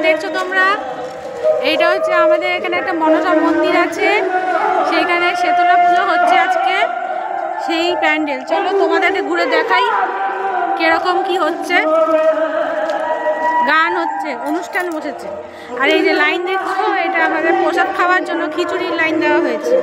দেখছো তোমরা, এইটা হচ্ছে আমাদের এখানে একটা মনসা মন্দির আছে, সেইখানে শেতলা পুজো হচ্ছে আজকে, সেই প্যান্ডেল। চলো তোমাদেরকে ঘুরে দেখাই কিরকম কি হচ্ছে। গান হচ্ছে, অনুষ্ঠান বসেছে। আর এই যে লাইন দেখছো, এটা আমাদের প্রসাদ খাওয়ার জন্য খিচুড়ির লাইন দেওয়া হয়েছে।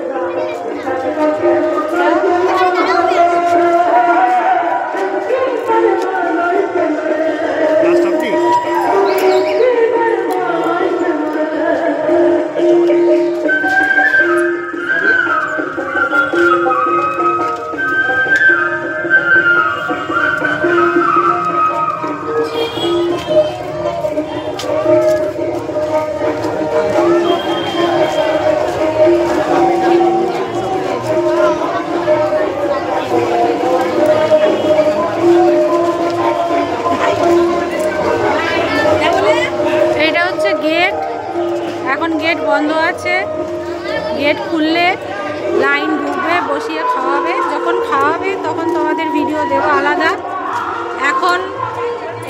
এটা হচ্ছে গেট, এখন গেট বন্ধ আছে। গেট খুললে লাইন ঢুকবে, বসিয়ে খাওয়াবে। যখন খাওয়াবে তখন তোমাদের ভিডিও দেবো আলাদা। এখন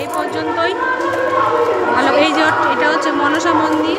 এই পর্যন্তই ভালো। এই যে এটা হচ্ছে মনসা মন্দির।